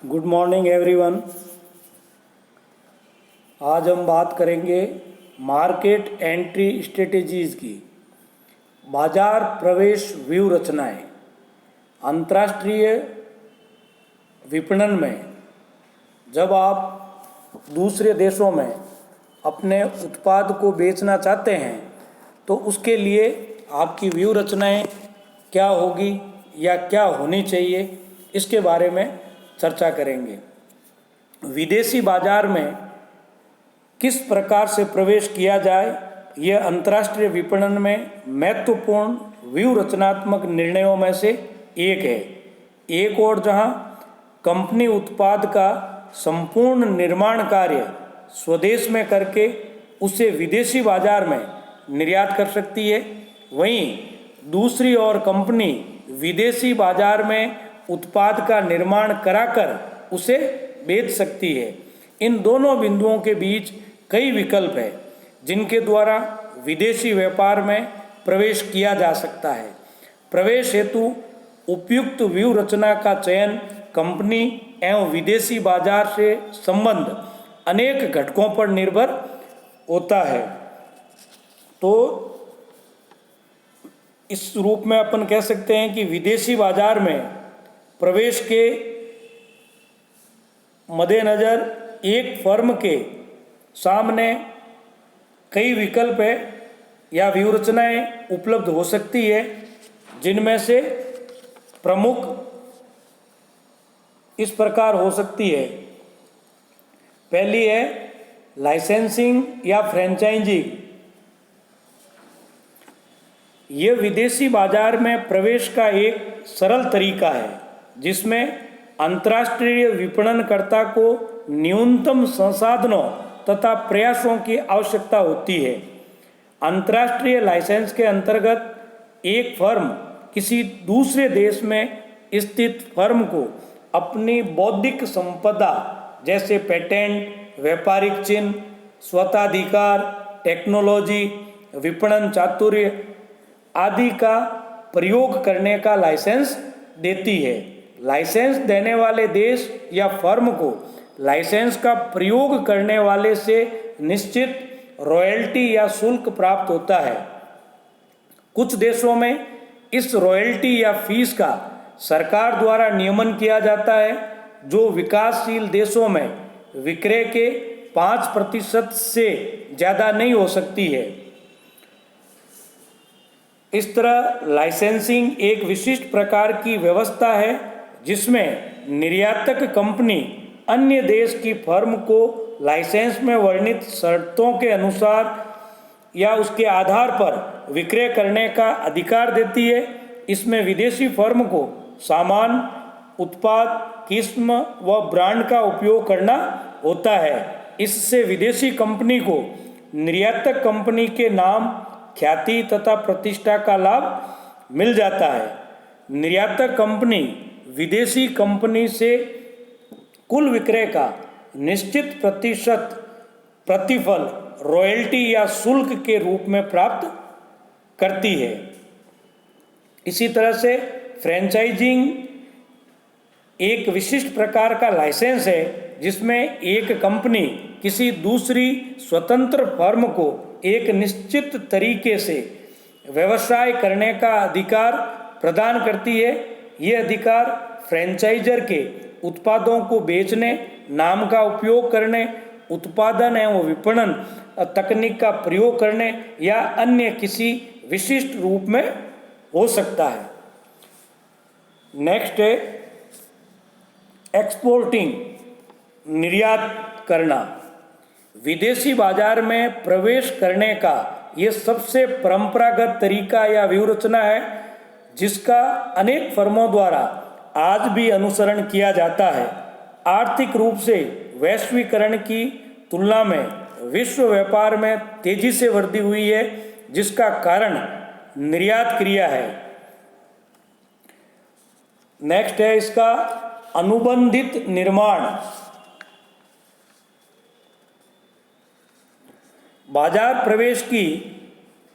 Good morning everyone. आज हम बात करेंगे मार्केट एंट्री स्ट्रेटेजीज़ की। बाजार प्रवेश व्यूह रचनाएं। अंतर्राष्ट्रीय विपणन में जब आप दूसरे देशों में अपने उत्पाद को बेचना चाहते हैं तो उसके लिए आपकी व्यूह रचनाएं क्या होगी या क्या होनी चाहिए, इसके बारे में चर्चा करेंगे। विदेशी बाजार में किस प्रकार से प्रवेश किया जाए, यह अंतर्राष्ट्रीय विपणन में महत्वपूर्ण व्यूह रचनात्मक निर्णयों में से एक है। एक और जहां कंपनी उत्पाद का संपूर्ण निर्माण कार्य स्वदेश में करके उसे विदेशी बाजार में निर्यात कर सकती है, वहीं दूसरी ओर कंपनी विदेशी बाजार में उत्पाद का निर्माण कराकर उसे बेच सकती है। इन दोनों बिंदुओं के बीच कई विकल्प हैं जिनके द्वारा विदेशी व्यापार में प्रवेश किया जा सकता है। प्रवेश हेतु उपयुक्त व्यूह रचना का चयन कंपनी एवं विदेशी बाजार से संबंध अनेक घटकों पर निर्भर होता है। तो इस रूप में अपन कह सकते हैं कि विदेशी बाजार में प्रवेश के मद्देनज़र एक फर्म के सामने कई विकल्प है या व्यूह रचनाएं उपलब्ध हो सकती है, जिनमें से प्रमुख इस प्रकार हो सकती है। पहली है लाइसेंसिंग या फ्रेंचाइजिंग। यह विदेशी बाजार में प्रवेश का एक सरल तरीका है जिसमें अंतर्राष्ट्रीय विपणनकर्ता को न्यूनतम संसाधनों तथा प्रयासों की आवश्यकता होती है। अंतर्राष्ट्रीय लाइसेंस के अंतर्गत एक फर्म किसी दूसरे देश में स्थित फर्म को अपनी बौद्धिक संपदा जैसे पेटेंट, व्यापारिक चिन्ह, स्वताधिकार, टेक्नोलॉजी, विपणन चातुर्य आदि का प्रयोग करने का लाइसेंस देती है। लाइसेंस देने वाले देश या फर्म को लाइसेंस का प्रयोग करने वाले से निश्चित रॉयल्टी या शुल्क प्राप्त होता है। कुछ देशों में इस रॉयल्टी या फीस का सरकार द्वारा नियमन किया जाता है, जो विकासशील देशों में विक्रय के 5% से ज़्यादा नहीं हो सकती है। इस तरह लाइसेंसिंग एक विशिष्ट प्रकार की व्यवस्था है जिसमें निर्यातक कंपनी अन्य देश की फर्म को लाइसेंस में वर्णित शर्तों के अनुसार या उसके आधार पर विक्रय करने का अधिकार देती है। इसमें विदेशी फर्म को सामान, उत्पाद, किस्म व ब्रांड का उपयोग करना होता है। इससे विदेशी कंपनी को निर्यातक कंपनी के नाम, ख्याति तथा प्रतिष्ठा का लाभ मिल जाता है। निर्यातक कंपनी विदेशी कंपनी से कुल विक्रय का निश्चित प्रतिशत प्रतिफल रॉयल्टी या शुल्क के रूप में प्राप्त करती है। इसी तरह से फ्रेंचाइजिंग एक विशिष्ट प्रकार का लाइसेंस है जिसमें एक कंपनी किसी दूसरी स्वतंत्र फर्म को एक निश्चित तरीके से व्यवसाय करने का अधिकार प्रदान करती है। यह अधिकार फ्रेंचाइजर के उत्पादों को बेचने, नाम का उपयोग करने, उत्पादन एवं विपणन तकनीक का प्रयोग करने या अन्य किसी विशिष्ट रूप में हो सकता है। नेक्स्ट है एक्सपोर्टिंग, निर्यात करना। विदेशी बाजार में प्रवेश करने का ये सबसे परंपरागत तरीका या व्यूह रचना है जिसका अनेक फर्मों द्वारा आज भी अनुसरण किया जाता है। आर्थिक रूप से वैश्वीकरण की तुलना में विश्व व्यापार में तेजी से वृद्धि हुई है, जिसका कारण निर्यात क्रिया है। नेक्स्ट है इसका अनुबंधित निर्माण। बाजार प्रवेश की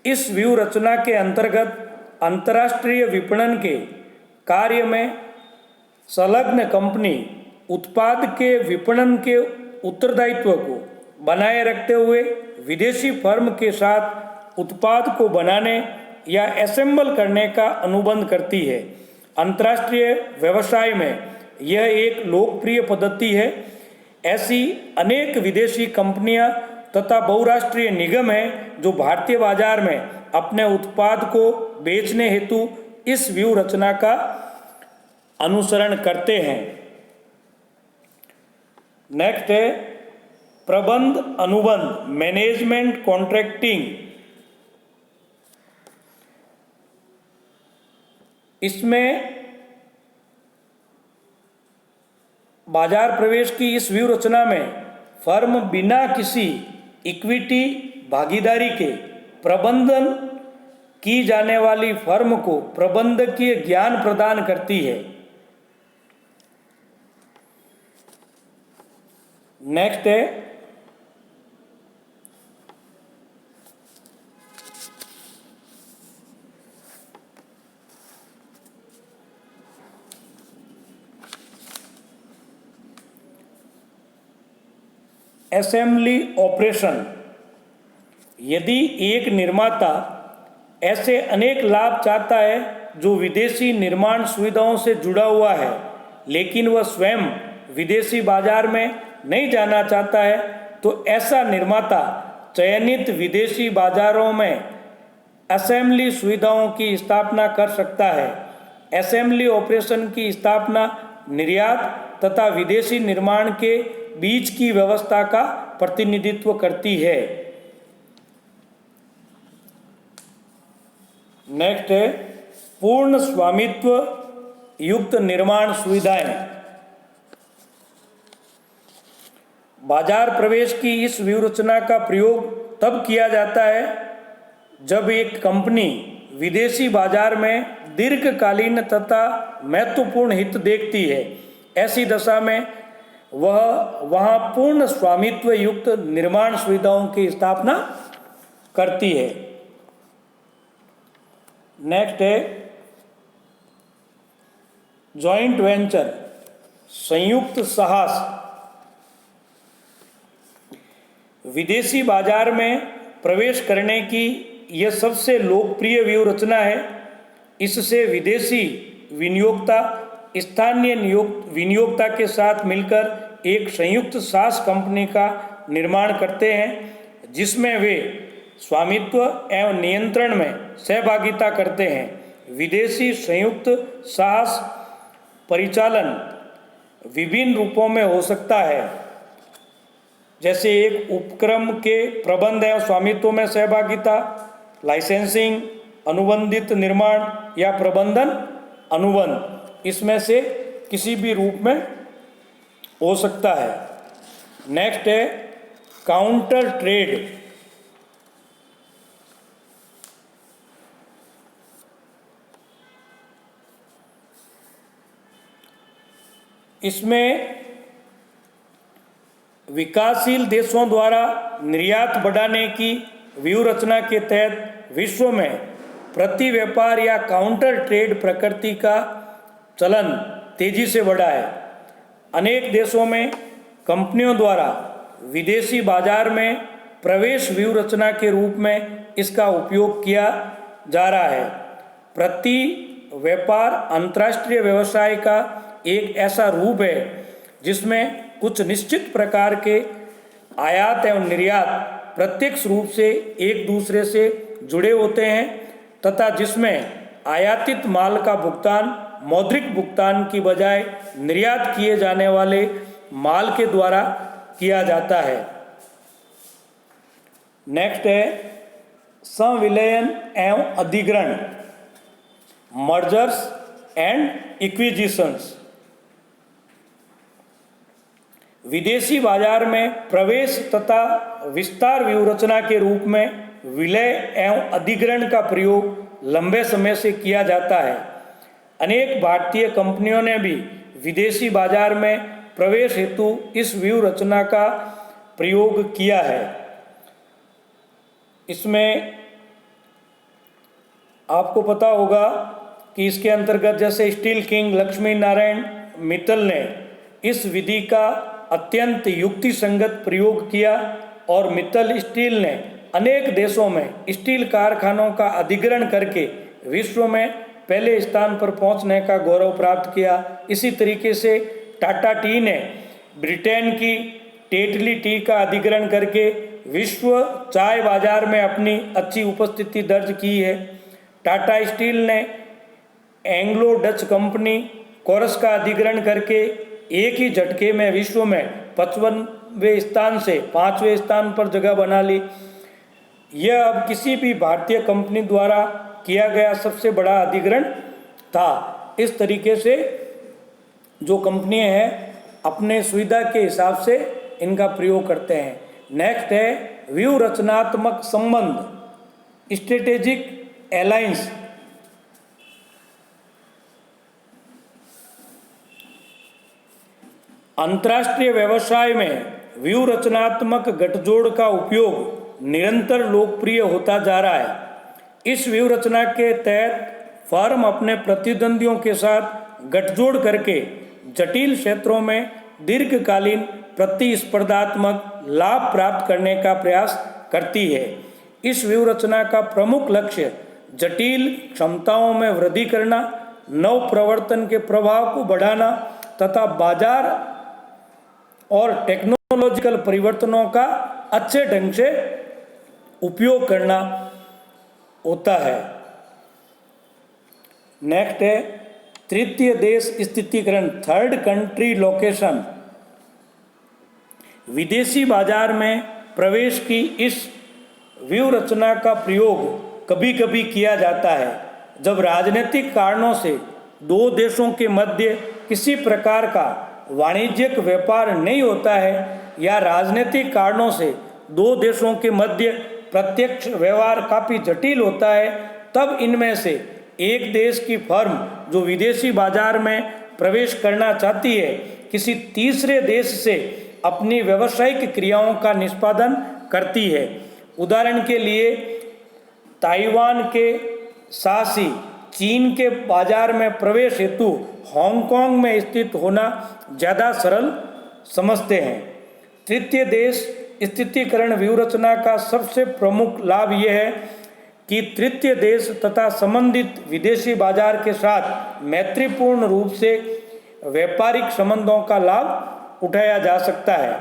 इस व्यूह रचना के अंतर्गत अंतर्राष्ट्रीय विपणन के कार्य में संलग्न कंपनी उत्पाद के विपणन के उत्तरदायित्व को बनाए रखते हुए विदेशी फर्म के साथ उत्पाद को बनाने या असेंबल करने का अनुबंध करती है। अंतर्राष्ट्रीय व्यवसाय में यह एक लोकप्रिय पद्धति है। ऐसी अनेक विदेशी कंपनियां तथा बहुराष्ट्रीय निगम हैं जो भारतीय बाजार में अपने उत्पाद को बेचने हेतु इस व्यूह रचना का अनुसरण करते हैं। नेक्स्ट है प्रबंध अनुबंध, मैनेजमेंट कॉन्ट्रैक्टिंग। इसमें बाजार प्रवेश की इस व्यूह रचना में फर्म बिना किसी इक्विटी भागीदारी के प्रबंधन की जाने वाली फर्म को प्रबंधकीय ज्ञान प्रदान करती है। नेक्स्ट है असेंबली ऑपरेशन। यदि एक निर्माता ऐसे अनेक लाभ चाहता है जो विदेशी निर्माण सुविधाओं से जुड़ा हुआ है, लेकिन वह स्वयं विदेशी बाजार में नहीं जाना चाहता है, तो ऐसा निर्माता चयनित विदेशी बाजारों में असेंबली सुविधाओं की स्थापना कर सकता है। असेंबली ऑपरेशन की स्थापना निर्यात तथा विदेशी निर्माण के बीच की व्यवस्था का प्रतिनिधित्व करती है। नेक्स्ट है पूर्ण स्वामित्व युक्त निर्माण सुविधाएं। बाजार प्रवेश की इस व्यूह रचना का प्रयोग तब किया जाता है जब एक कंपनी विदेशी बाजार में दीर्घकालीन तथा महत्वपूर्ण हित देखती है। ऐसी दशा में वह वहां पूर्ण स्वामित्व युक्त निर्माण सुविधाओं की स्थापना करती है। नेक्स्ट है जॉइंट वेंचर, संयुक्त साहस। विदेशी बाजार में प्रवेश करने की यह सबसे लोकप्रिय व्यूह रचना है। इससे विदेशी विनियोक्ता स्थानीय विनियोक्ता के साथ मिलकर एक संयुक्त साहस कंपनी का निर्माण करते हैं, जिसमें वे स्वामित्व एवं नियंत्रण में सहभागिता करते हैं। विदेशी संयुक्त साहस परिचालन विभिन्न रूपों में हो सकता है, जैसे एक उपक्रम के प्रबंध एवं स्वामित्व में सहभागिता, लाइसेंसिंग, अनुबंधित निर्माण या प्रबंधन अनुबंध। इसमें से किसी भी रूप में हो सकता है। नेक्स्ट है काउंटर ट्रेड। इसमें विकासशील देशों द्वारा निर्यात बढ़ाने की व्यूह रचना के तहत विश्व में प्रति व्यापार या काउंटर ट्रेड प्रकृति का चलन तेजी से बढ़ा है। अनेक देशों में कंपनियों द्वारा विदेशी बाजार में प्रवेश व्यूह रचना के रूप में इसका उपयोग किया जा रहा है। प्रति व्यापार अंतर्राष्ट्रीय व्यवसाय का एक ऐसा रूप है जिसमें कुछ निश्चित प्रकार के आयात एवं निर्यात प्रत्यक्ष रूप से एक दूसरे से जुड़े होते हैं तथा जिसमें आयातित माल का भुगतान मौद्रिक भुगतान की बजाय निर्यात किए जाने वाले माल के द्वारा किया जाता है। नेक्स्ट है संविलयन एवं अधिग्रहण, मर्जर्स एंड इक्विजिशंस। विदेशी बाजार में प्रवेश तथा विस्तार व्यूह रचना के रूप में विलय एवं अधिग्रहण का प्रयोग लंबे समय से किया जाता है। अनेक भारतीय कंपनियों ने भी विदेशी बाजार में प्रवेश हेतु इस व्यूह रचना का प्रयोग किया है। इसमें आपको पता होगा कि इसके अंतर्गत जैसे स्टील किंग लक्ष्मी नारायण मित्तल ने इस विधि का अत्यंत युक्तिसंगत प्रयोग किया और मित्तल स्टील ने अनेक देशों में स्टील कारखानों का अधिग्रहण करके विश्व में पहले स्थान पर पहुंचने का गौरव प्राप्त किया। इसी तरीके से टाटा टी ने ब्रिटेन की टेटली टी का अधिग्रहण करके विश्व चाय बाजार में अपनी अच्छी उपस्थिति दर्ज की है। टाटा स्टील ने एंग्लो डच कंपनी कोरस का अधिग्रहण करके एक ही झटके में विश्व में 55वें स्थान से 5वें स्थान पर जगह बना ली। यह अब किसी भी भारतीय कंपनी द्वारा किया गया सबसे बड़ा अधिग्रहण था। इस तरीके से जो कंपनियां हैं अपने सुविधा के हिसाब से इनका प्रयोग करते हैं। नेक्स्ट है व्यूह रचनात्मक संबंध, स्ट्रेटेजिक अलायंस। अंतर्राष्ट्रीय व्यवसाय में व्यूह रचनात्मक गठजोड़ का उपयोग निरंतर लोकप्रिय होता जा रहा है। इस व्यूह रचना के तहत फर्म अपने प्रतिद्वंदियों के साथ गठजोड़ करके जटिल क्षेत्रों में दीर्घकालीन प्रतिस्पर्धात्मक लाभ प्राप्त करने का प्रयास करती है। इस व्यूह रचना का प्रमुख लक्ष्य जटिल क्षमताओं में वृद्धि करना, नव प्रवर्तन के प्रभाव को बढ़ाना तथा बाजार और टेक्नोलॉजिकल परिवर्तनों का अच्छे ढंग से उपयोग करना होता है। नेक्स्ट है तृतीय देश स्थितीकरण, थर्ड कंट्री लोकेशन। विदेशी बाजार में प्रवेश की इस व्यूह रचना का प्रयोग कभी कभी किया जाता है जब राजनीतिक कारणों से दो देशों के मध्य किसी प्रकार का वाणिज्यिक व्यापार नहीं होता है या राजनीतिक कारणों से दो देशों के मध्य प्रत्यक्ष व्यवहार काफ़ी जटिल होता है। तब इनमें से एक देश की फर्म जो विदेशी बाजार में प्रवेश करना चाहती है किसी तीसरे देश से अपनी व्यावसायिक क्रियाओं का निष्पादन करती है। उदाहरण के लिए ताइवान के साहसी चीन के बाजार में प्रवेश हेतु हांगकांग में स्थित होना ज़्यादा सरल समझते हैं। तृतीय देश स्थितीकरण व्यूह रचना का सबसे प्रमुख लाभ यह है कि तृतीय देश तथा संबंधित विदेशी बाजार के साथ मैत्रीपूर्ण रूप से व्यापारिक संबंधों का लाभ उठाया जा सकता है।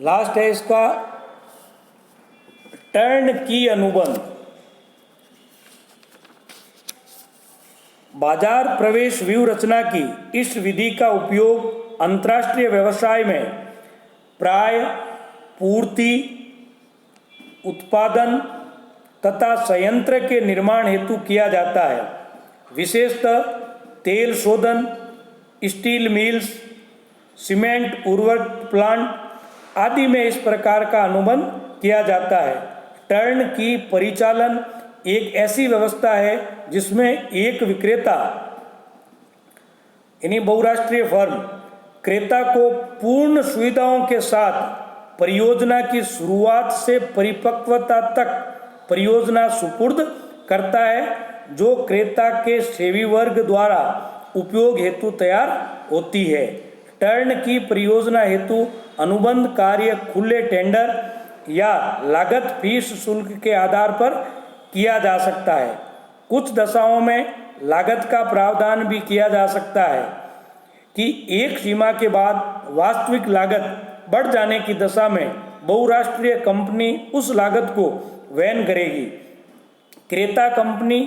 लास्ट है इसका टर्न की अनुबंध। बाजार प्रवेश व्यूह रचना की इस विधि का उपयोग अंतर्राष्ट्रीय व्यवसाय में प्राय पूर्ति, उत्पादन तथा संयंत्र के निर्माण हेतु किया जाता है। विशेषतः तेल शोधन, स्टील मिल्स, सीमेंट उर्वरक प्लांट आदि में इस प्रकार का अनुबंध किया जाता है। टर्न की परिचालन एक ऐसी व्यवस्था है जिसमें एक विक्रेता यानी बहुराष्ट्रीय फर्म क्रेता को पूर्ण सुविधाओं के साथ परियोजना की शुरुआत से परिपक्वता तक परियोजना सुपुर्द करता है जो क्रेता के सेवी वर्ग द्वारा उपयोग हेतु तैयार होती है। टर्न की परियोजना हेतु अनुबंध कार्य खुले टेंडर या लागत फीस शुल्क के आधार पर किया जा सकता है। कुछ दशाओं में लागत का प्रावधान भी किया जा सकता है कि एक सीमा के बाद वास्तविक लागत बढ़ जाने की दशा में बहुराष्ट्रीय कंपनी उस लागत को वहन करेगी। क्रेता कंपनी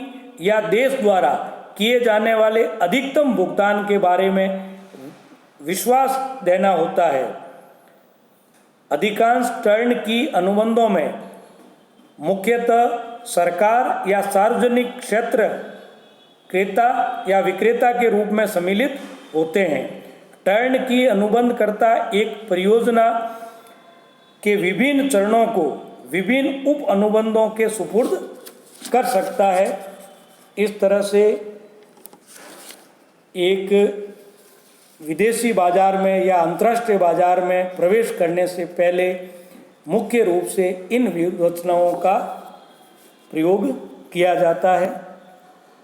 या देश द्वारा किए जाने वाले अधिकतम भुगतान के बारे में विश्वास देना होता है। अधिकांश टर्न की अनुबंधों में मुख्यतः सरकार या सार्वजनिक क्षेत्र क्रेता या विक्रेता के रूप में सम्मिलित होते हैं। टर्न की अनुबंधकर्ता एक परियोजना के विभिन्न चरणों को विभिन्न उप अनुबंधों के सुपुर्द कर सकता है। इस तरह से एक विदेशी बाजार में या अंतर्राष्ट्रीय बाजार में प्रवेश करने से पहले मुख्य रूप से इन व्यूहरचनाओं का प्रयोग किया जाता है।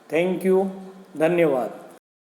थैंक यू, धन्यवाद।